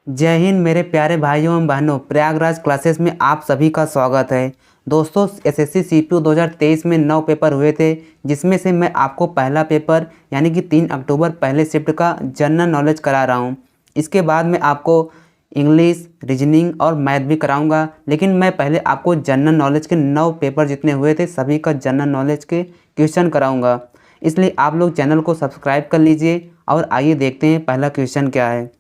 जय हिंद मेरे प्यारे भाइयों एवं बहनों, प्रयागराज क्लासेस में आप सभी का स्वागत है। दोस्तों, एसएससी सीपीयू 2023 में 9 पेपर हुए थे, जिसमें से मैं आपको पहला पेपर यानी कि 3 अक्टूबर पहले शिफ्ट का जनरल नॉलेज करा रहा हूं। इसके बाद मैं आपको इंग्लिश, रीजनिंग और मैथ भी कराऊंगा, लेकिन मैं पहले आपको जनरल नॉलेज के 9 पेपर जितने हुए थे सभी का जनरल नॉलेज के क्वेश्चन कराऊँगा। इसलिए आप लोग चैनल को सब्सक्राइब कर लीजिए और आइए देखते हैं पहला क्वेश्चन क्या है।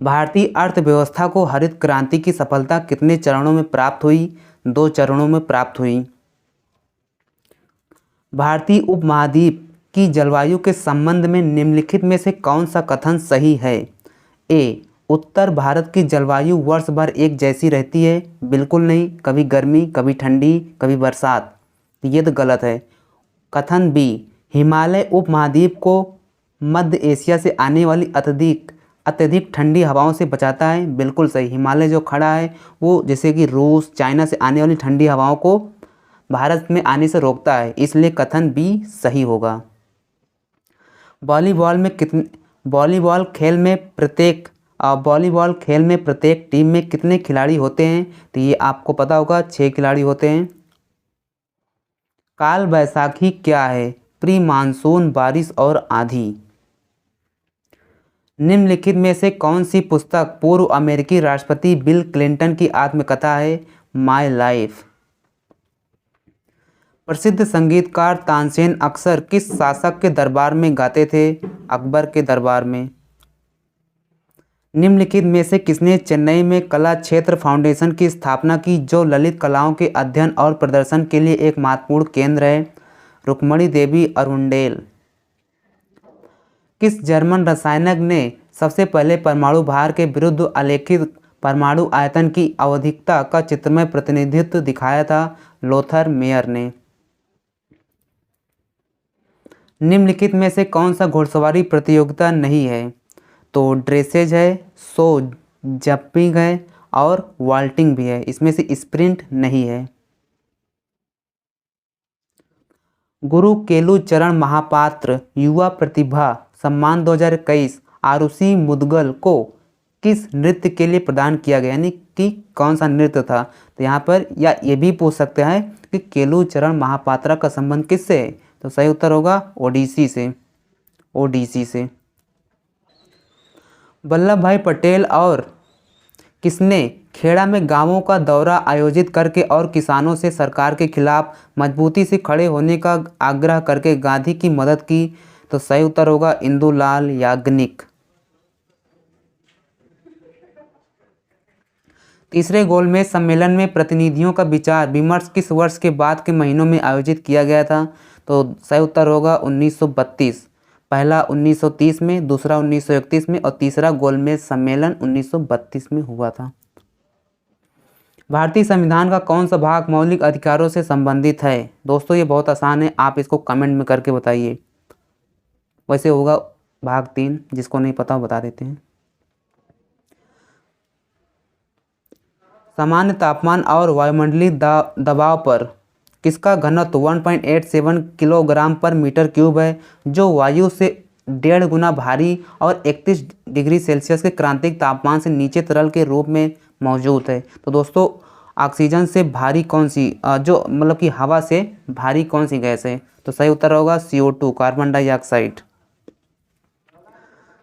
भारतीय अर्थव्यवस्था को हरित क्रांति की सफलता कितने चरणों में प्राप्त हुई? 2 चरणों में प्राप्त हुई। भारतीय उपमहाद्वीप की जलवायु के संबंध में निम्नलिखित में से कौन सा कथन सही है? ए, उत्तर भारत की जलवायु वर्ष भर एक जैसी रहती है। बिल्कुल नहीं, कभी गर्मी, कभी ठंडी, कभी बरसात। ये तो गलत है। कथन बी, हिमालय उपमहाद्वीप को मध्य एशिया से आने वाली अत्यधिक ठंडी हवाओं से बचाता है। बिल्कुल सही। हिमालय जो खड़ा है वो जैसे कि रूस, चाइना से आने वाली ठंडी हवाओं को भारत में आने से रोकता है, इसलिए कथन बी सही होगा। वॉलीबॉल खेल में प्रत्येक टीम में कितने खिलाड़ी होते हैं? तो ये आपको पता होगा, 6 खिलाड़ी होते हैं। काल बैसाखी क्या है? प्री मानसून बारिश और आंधी। निम्नलिखित में से कौन सी पुस्तक पूर्व अमेरिकी राष्ट्रपति बिल क्लिंटन की आत्मकथा है? My life. प्रसिद्ध संगीतकार तानसेन अक्सर किस शासक के दरबार में गाते थे? अकबर के दरबार में। निम्नलिखित में से किसने चेन्नई में कला क्षेत्र फाउंडेशन की स्थापना की, जो ललित कलाओं के अध्ययन और प्रदर्शन के लिए एक महत्वपूर्ण केंद्र है? रुक्मणी देवी अरुंडेल। किस जर्मन रसायनज्ञ ने सबसे पहले परमाणु भार के विरुद्ध आलेखित परमाणु आयतन की आवधिकता का चित्रमय प्रतिनिधित्व दिखाया था? लोथर मेयर ने। निम्नलिखित में से कौन सा घुड़सवारी प्रतियोगिता नहीं है? तो ड्रेसेज है, सो जंपिंग है और वाल्टिंग भी है। इसमें से स्प्रिंट नहीं है। गुरु केलू चरण महापात्र युवा प्रतिभा सम्मान 2021 आरुषि मुदगल को किस नृत्य के लिए प्रदान किया गया, यानी कि कौन सा नृत्य था? तो यहाँ पर या ये भी पूछ सकते हैं कि केलू चरण महापात्रा का संबंध किससे है? तो सही उत्तर होगा ओडिसी से। वल्लभ भाई पटेल और किसने खेड़ा में गांवों का दौरा आयोजित करके और किसानों से सरकार के खिलाफ मजबूती से खड़े होने का आग्रह करके गांधी की मदद की? तो सही उत्तर होगा इंदुलाल याग्निक। तीसरे गोलमेज सम्मेलन में प्रतिनिधियों का विचार विमर्श किस वर्ष के बाद के महीनों में आयोजित किया गया था? तो सही उत्तर होगा 1932। पहला 1930 में, दूसरा 1931 में और तीसरा गोलमेज सम्मेलन 1932 में हुआ था। भारतीय संविधान का कौन सा भाग मौलिक अधिकारों से संबंधित है? दोस्तों ये बहुत आसान है, आप इसको कमेंट में करके बताइए। वैसे होगा भाग 3, जिसको नहीं पता बता देते हैं। सामान्य तापमान और वायुमंडलीय दबाव पर किसका घनत्व 1.87 किलोग्राम पर मीटर क्यूब है, जो वायु से 1.5 गुना भारी और 31 डिग्री सेल्सियस के क्रांतिक तापमान से नीचे तरल के रूप में मौजूद है? तो दोस्तों ऑक्सीजन से भारी कौन सी जो मतलब कि हवा से भारी कौन सी गैस है? तो सही उत्तर होगा CO2, कार्बन डाइऑक्साइड।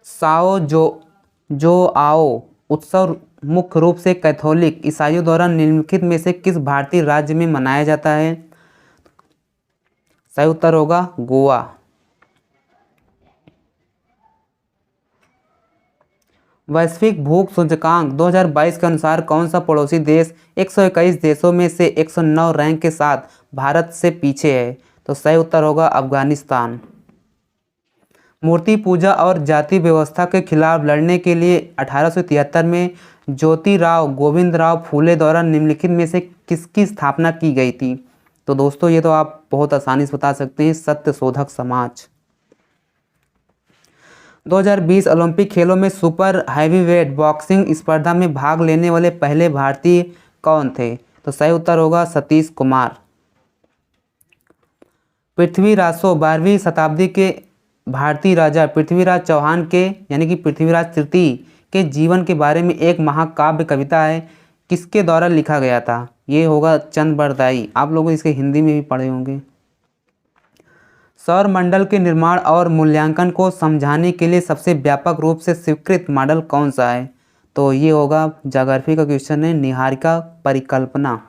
साओ जो आओ उत्सव मुख्य रूप से कैथोलिक ईसाइयों द्वारा निम्नलिखित में से किस भारतीय राज्य में मनाया जाता है? सही उत्तर होगा गोवा। वैश्विक भूख सूचकांक 2022 के अनुसार कौन सा पड़ोसी देश 121 देशों में से 109 रैंक के साथ भारत से पीछे है? तो सही उत्तर होगा अफगानिस्तान। मूर्ति पूजा और जाति व्यवस्था के खिलाफ लड़ने के लिए 1873 में ज्योतिराव गोविंदराव फूले द्वारा निम्नलिखित में से किसकी स्थापना की गई थी? तो दोस्तों ये तो आप बहुत आसानी से बता सकते हैं, सत्यशोधक समाज। 2020 ओलंपिक खेलों में सुपर हैवीवेट बॉक्सिंग स्पर्धा में भाग लेने वाले पहले भारतीय कौन थे? तो सही उत्तर होगा सतीश कुमार। पृथ्वीरासो 12वीं शताब्दी के भारतीय राजा पृथ्वीराज चौहान के यानी कि पृथ्वीराज तृतीय के जीवन के बारे में एक महाकाव्य कविता है, किसके द्वारा लिखा गया था? ये होगा चंद बरदाई। आप लोग इसके हिंदी में भी पढ़े होंगे। सौरमंडल के निर्माण और मूल्यांकन को समझाने के लिए सबसे व्यापक रूप से स्वीकृत मॉडल कौन सा है? तो ये होगा ज्योग्राफी का क्वेश्चन है, निहारिका परिकल्पना।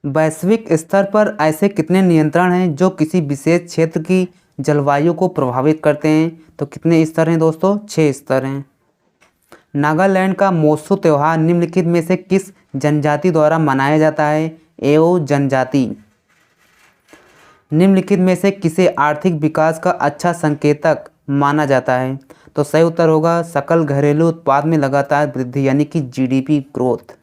वैश्विक स्तर पर ऐसे कितने नियंत्रण हैं जो किसी विशेष क्षेत्र की जलवायु को प्रभावित करते हैं? तो कितने स्तर हैं दोस्तों? 6 स्तर हैं। नागालैंड का मोसू त्यौहार निम्नलिखित में से किस जनजाति द्वारा मनाया जाता है? एओ जनजाति। निम्नलिखित में से किसे आर्थिक विकास का अच्छा संकेतक माना जाता है? तो सही उत्तर होगा सकल घरेलू उत्पाद में लगातार वृद्धि, यानी कि जीडीपी ग्रोथ।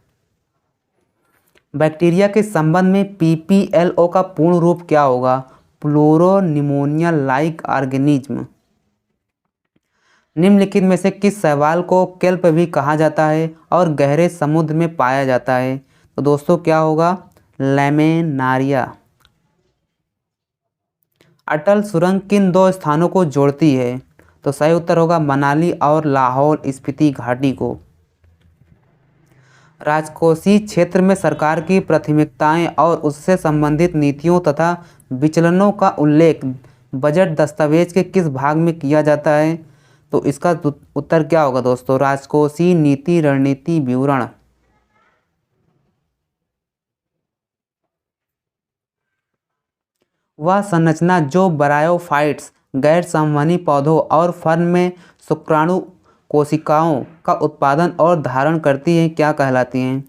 बैक्टीरिया के संबंध में पीपीएलओ का पूर्ण रूप क्या होगा? Pleuropneumonia like organism. निम्नलिखित में से किस शैवाल को केल्प भी कहा जाता है और गहरे समुद्र में पाया जाता है? तो दोस्तों क्या होगा? लैमेनारिया। अटल सुरंग किन 2 स्थानों को जोड़ती है? तो सही उत्तर होगा मनाली और लाहौल स्पीति घाटी को। राजकोषीय क्षेत्र में सरकार की प्राथमिकताएं और उससे संबंधित नीतियों तथा विचलनों का उल्लेख बजट दस्तावेज के किस भाग में किया जाता है? तो इसका उत्तर क्या होगा दोस्तों? राजकोषीय नीति रणनीति विवरण। वह संरचना जो ब्रायोफाइट्स, गैर संवहनी पौधों और फर्न में शुक्राणु कोशिकाओं का उत्पादन और धारण करती हैं, क्या कहलाती हैं?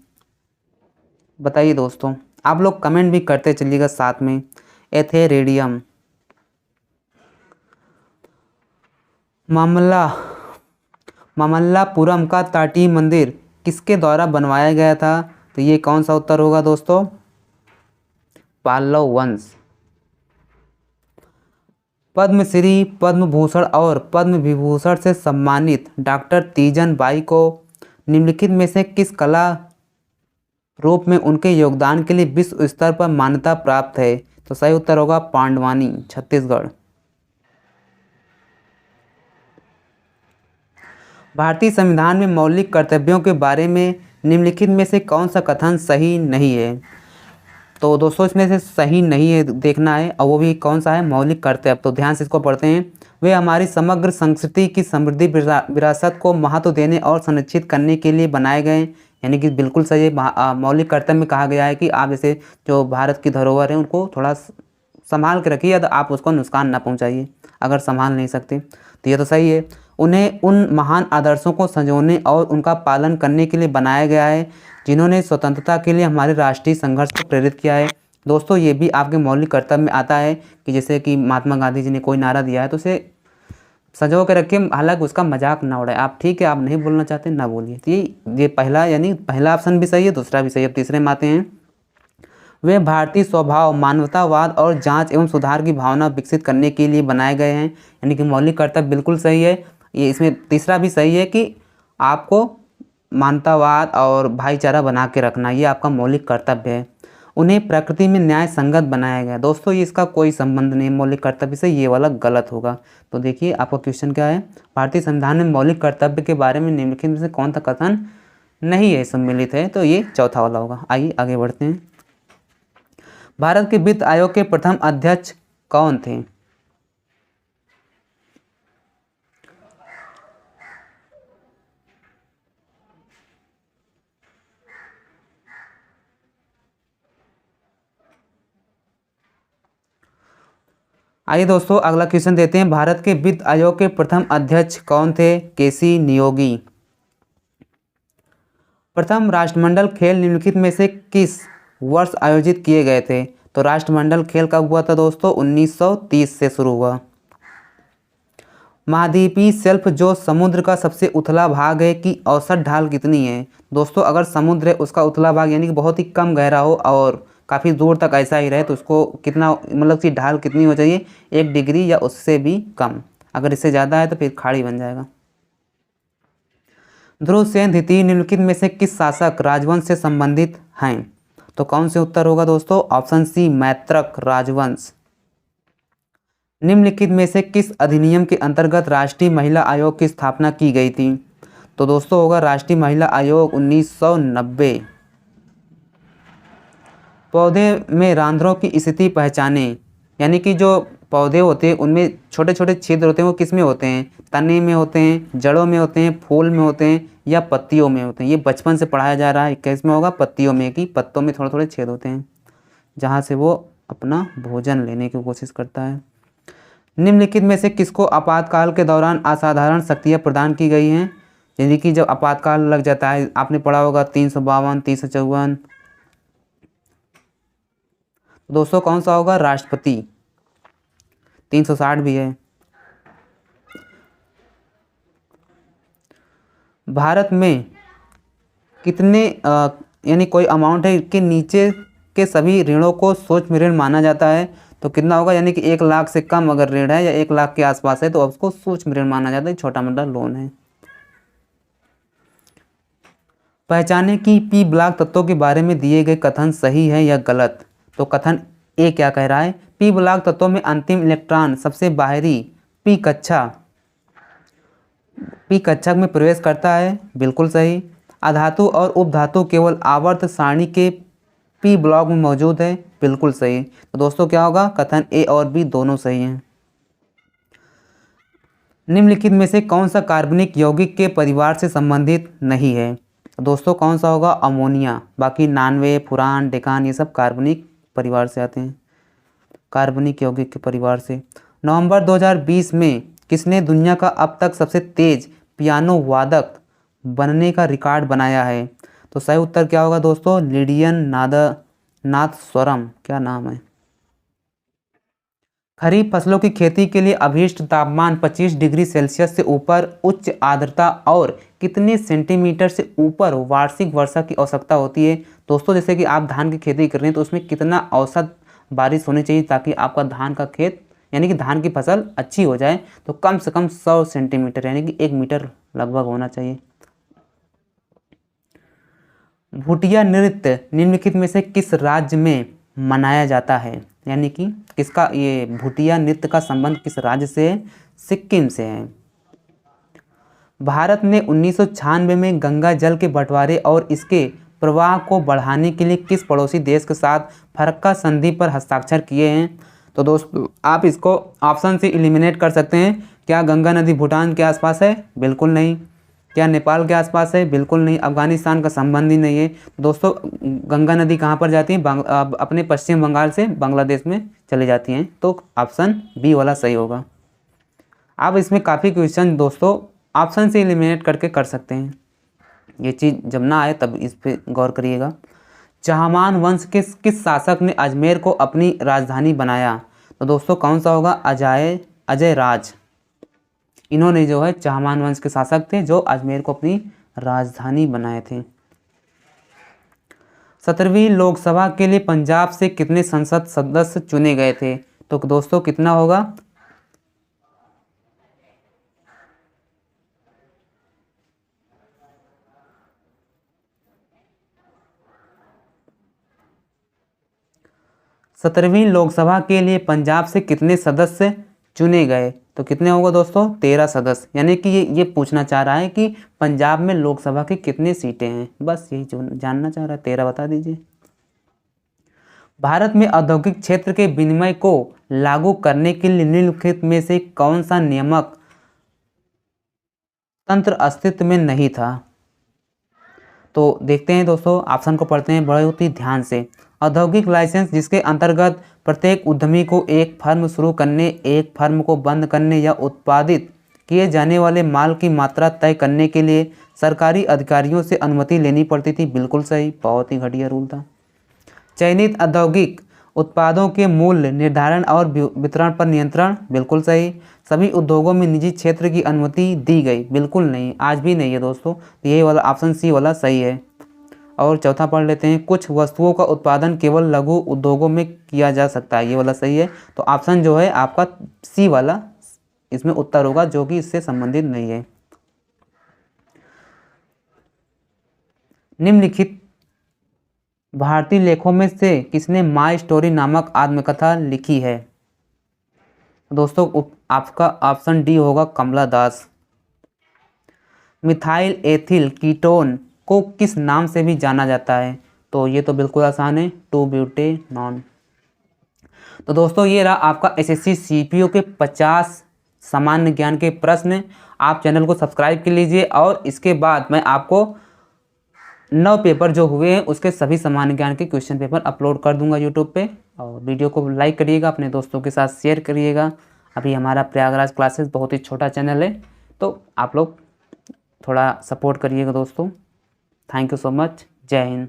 बताइए दोस्तों, आप लोग कमेंट भी करते चलिएगा साथ में। एथेरिडियम। मामल्लापुरम का तटीय मंदिर किसके द्वारा बनवाया गया था? तो ये कौन सा उत्तर होगा दोस्तों? पल्लव वंश। पद्मश्री, पद्म भूषण और पद्म विभूषण से सम्मानित डॉक्टर तीजन बाई को निम्नलिखित में से किस कला रूप में उनके योगदान के लिए विश्व स्तर पर मान्यता प्राप्त है? तो सही उत्तर होगा पांडवानी, छत्तीसगढ़। भारतीय संविधान में मौलिक कर्तव्यों के बारे में निम्नलिखित में से कौन सा कथन सही नहीं है? तो दोस्तों इसमें से सही नहीं है देखना है, और वो भी कौन सा है? मौलिक कर्तव्य। तो ध्यान से इसको पढ़ते हैं। वे हमारी समग्र संस्कृति की समृद्धि विरासत को महत्व देने और संरक्षित करने के लिए बनाए गए, यानी कि बिल्कुल सही है। मौलिक कर्तव्य में कहा गया है कि आप जैसे जो भारत की धरोहर है उनको थोड़ा संभाल के रखिए, या आप उसको नुकसान ना पहुँचाइए अगर संभाल नहीं सकते। तो ये तो सही है। उन्हें उन महान आदर्शों को संजोने और उनका पालन करने के लिए बनाया गया है जिन्होंने स्वतंत्रता के लिए हमारे राष्ट्रीय संघर्ष को प्रेरित किया है। दोस्तों ये भी आपके मौलिक कर्तव्य में आता है कि जैसे कि महात्मा गांधी जी ने कोई नारा दिया है तो उसे संजो के रखिए, हालांकि उसका मजाक ना उड़ाए। आप ठीक है, आप नहीं बोलना चाहते ना बोलिए। तो ये पहला, यानी पहला ऑप्शन भी सही है, दूसरा भी सही है। अब तीसरे में आते हैं। वे भारतीय स्वभाव, मानवतावाद और जांच एवं सुधार की भावना विकसित करने के लिए बनाए गए हैं, यानी कि मौलिक कर्तव्य बिल्कुल सही है। ये इसमें तीसरा भी सही है कि आपको मानवतावाद और भाईचारा बना के रखना, ये आपका मौलिक कर्तव्य है। उन्हें प्रकृति में न्याय संगत बनाया गया। दोस्तों ये इसका कोई संबंध नहीं मौलिक कर्तव्य से, ये वाला गलत होगा। तो देखिए आपका क्वेश्चन क्या है? भारतीय संविधान में मौलिक कर्तव्य के बारे में निम्नलिखित में से कौन सा कथन नहीं है सम्मिलित है? तो ये चौथा वाला होगा। आइए आगे बढ़ते हैं। भारत के वित्त आयोग के प्रथम अध्यक्ष कौन थे? आइए दोस्तों अगला क्वेश्चन देते हैं। भारत के वित्त आयोग के प्रथम अध्यक्ष कौन थे? केसी नियोगी। प्रथम राष्ट्रमंडल खेल निम्नलिखित में से किस वर्ष आयोजित किए गए थे? तो राष्ट्रमंडल खेल कब हुआ था दोस्तों? 1930 से शुरू हुआ। महाद्वीपीय शेल्फ जो समुद्र का सबसे उथला भाग है की औसत ढाल कितनी है? दोस्तों अगर समुद्र है उसका उथला भाग यानी कि बहुत ही कम गहरा हो और काफ़ी दूर तक ऐसा ही रहे तो उसको कितना, मतलब कि ढाल कितनी हो चाहिए? 1 डिग्री या उससे भी कम। अगर इससे ज़्यादा है तो फिर खाड़ी बन जाएगा। ध्रुवसेन द्वितीय निम्नलिखित में से किस शासक राजवंश से संबंधित हैं? तो कौन से उत्तर होगा दोस्तों? ऑप्शन सी मैत्रक राजवंश। निम्नलिखित में से किस अधिनियम के अंतर्गत राष्ट्रीय महिला आयोग की स्थापना की गई थी? तो दोस्तों होगा राष्ट्रीय महिला आयोग 1990। पौधे में रंध्रों की स्थिति पहचाने, यानी कि जो पौधे होते हैं उनमें छोटे छोटे छिद्र होते हैं, वो किस में होते हैं? तने में होते हैं, जड़ों में होते हैं, फूल में होते हैं या पत्तियों में होते हैं। ये बचपन से पढ़ाया जा रहा है। किस में होगा? पत्तियों में, कि पत्तों में थोड़े थोड़े छेद होते हैं जहाँ से वो अपना भोजन लेने की कोशिश करता है। निम्नलिखित में से किसको आपातकाल के दौरान असाधारण शक्तियाँ प्रदान की गई हैं? यानी कि जब आपातकाल लग जाता है, आपने पढ़ा होगा 352, 354। दोस्तों कौन सा होगा? राष्ट्रपति। 360 भी है। भारत में कितने यानी कोई अमाउंट है कि नीचे के सभी ऋणों को सूक्ष्म ऋण माना जाता है? तो कितना होगा? यानी कि 1 लाख से कम अगर ऋण है या 1 लाख के आसपास है तो उसको सूक्ष्म ऋण माना जाता है, छोटा मोटा लोन है। पहचाने कि पी ब्लॉक तत्वों के बारे में दिए गए कथन सही है या गलत। तो कथन ए क्या कह रहा है? पी ब्लॉक तत्वों में अंतिम इलेक्ट्रॉन सबसे बाहरी पी कक्षक में प्रवेश करता है, बिल्कुल सही। अधातु और उपधातु केवल आवर्त सारणी के पी ब्लॉक में मौजूद है, बिल्कुल सही। तो दोस्तों क्या होगा? कथन ए और बी दोनों सही हैं। निम्नलिखित में से कौन सा कार्बनिक यौगिक के परिवार से संबंधित नहीं है? तो दोस्तों कौन सा होगा? अमोनिया। बाकी नानवे, फुरान, डेकान ये सब कार्बनिक परिवार से आते हैं, कार्बनिक यौगिक के परिवार से। नवंबर 2020 में किसने दुनिया का अब तक सबसे तेज पियानो वादक बनने का रिकॉर्ड बनाया है? तो सही उत्तर क्या होगा दोस्तों? लिडियन नादस्वरम, क्या नाम है। खरीफ फसलों की खेती के लिए अभीष्ट तापमान 25 डिग्री सेल्सियस से ऊपर, उच्च आर्द्रता और कितने सेंटीमीटर से ऊपर वार्षिक वर्षा की आवश्यकता होती है? दोस्तों जैसे कि आप धान की खेती कर रहे हैं तो उसमें कितना औसत बारिश होनी चाहिए ताकि आपका धान का खेत यानी कि धान की फसल अच्छी हो जाए? तो कम से कम 100 सेंटीमीटर यानी कि 1 मीटर लगभग होना चाहिए। भुटिया नृत्य निम्नलिखित में से किस राज्य में मनाया जाता है? यानी कि किसका ये भुटिया नृत्य का संबंध किस राज्य से है? सिक्किम से है। भारत ने 1996 में गंगा जल के बंटवारे और इसके प्रवाह को बढ़ाने के लिए किस पड़ोसी देश के साथ फरक्का संधि पर हस्ताक्षर किए हैं? तो दोस्तों आप इसको ऑप्शन से एलिमिनेट कर सकते हैं। क्या गंगा नदी भूटान के आसपास है? बिल्कुल नहीं। क्या नेपाल के आसपास है? बिल्कुल नहीं। अफगानिस्तान का संबंध ही नहीं है। दोस्तों गंगा नदी कहाँ पर जाती है? अपने पश्चिम बंगाल से बांग्लादेश में चली जाती हैं। तो ऑप्शन बी वाला सही होगा। आप इसमें काफ़ी क्वेश्चन दोस्तों ऑप्शन से एलिमिनेट करके कर सकते हैं। ये चीज़ जब ना आए तब इस पर गौर करिएगा। चहमान वंश के किस शासक ने अजमेर को अपनी राजधानी बनाया? तो दोस्तों कौन सा होगा? अजय राज। इन्होंने जो है चहमान वंश के शासक थे जो अजमेर को अपनी राजधानी बनाए थे। 17वीं लोकसभा के लिए पंजाब से कितने संसद सदस्य चुने गए थे? तो दोस्तों कितना होगा? सत्रहवीं लोकसभा के लिए पंजाब से कितने सदस्य चुने गए? तो कितने होगा दोस्तों? 13 सदस्य। यानी कि ये पूछना चाह रहा है कि पंजाब में लोकसभा की कितनी सीटें हैं, बस यही जानना चाह रहा है। 13 बता दीजिए। भारत में औद्योगिक क्षेत्र के विनिमय को लागू करने के लिए निम्नलिखित में से कौन सा नियामक तंत्र अस्तित्व में नहीं था? तो देखते हैं दोस्तों, ऑप्शन को पढ़ते हैं बहुत ही ध्यान से। औद्योगिक लाइसेंस जिसके अंतर्गत प्रत्येक उद्यमी को एक फर्म शुरू करने, एक फर्म को बंद करने या उत्पादित किए जाने वाले माल की मात्रा तय करने के लिए सरकारी अधिकारियों से अनुमति लेनी पड़ती थी, बिल्कुल सही। बहुत ही घटिया रूल था। चयनित औद्योगिक उत्पादों के मूल्य निर्धारण और वितरण पर नियंत्रण, बिल्कुल सही। सभी उद्योगों में निजी क्षेत्र की अनुमति दी गई, बिल्कुल नहीं, आज भी नहीं है दोस्तों। यही वाला ऑप्शन सी वाला सही है। और चौथा पढ़ लेते हैं। कुछ वस्तुओं का उत्पादन केवल लघु उद्योगों में किया जा सकता है, ये वाला सही है। तो ऑप्शन जो है आपका सी वाला इसमें उत्तर होगा, जो कि इससे संबंधित नहीं है। निम्नलिखित भारतीय लेखों में से किसने माई स्टोरी नामक आत्मकथा लिखी है? दोस्तों आपका ऑप्शन डी होगा, कमला दास। मिथाइल एथिल कीटोन को किस नाम से भी जाना जाता है? तो ये तो बिल्कुल आसान है, 2-ब्यूटेनॉन। तो दोस्तों ये रहा आपका एसएससी सीपीओ के 50 सामान्य ज्ञान के प्रश्न। आप चैनल को सब्सक्राइब कर लीजिए और इसके बाद मैं आपको 9 पेपर जो हुए हैं उसके सभी सामान्य ज्ञान के क्वेश्चन पेपर अपलोड कर दूंगा यूट्यूब पे। और वीडियो को लाइक करिएगा, अपने दोस्तों के साथ शेयर करिएगा। अभी हमारा प्रयागराज क्लासेस बहुत ही छोटा चैनल है, तो आप लोग थोड़ा सपोर्ट करिएगा दोस्तों। Thank you so much. जय हिंद।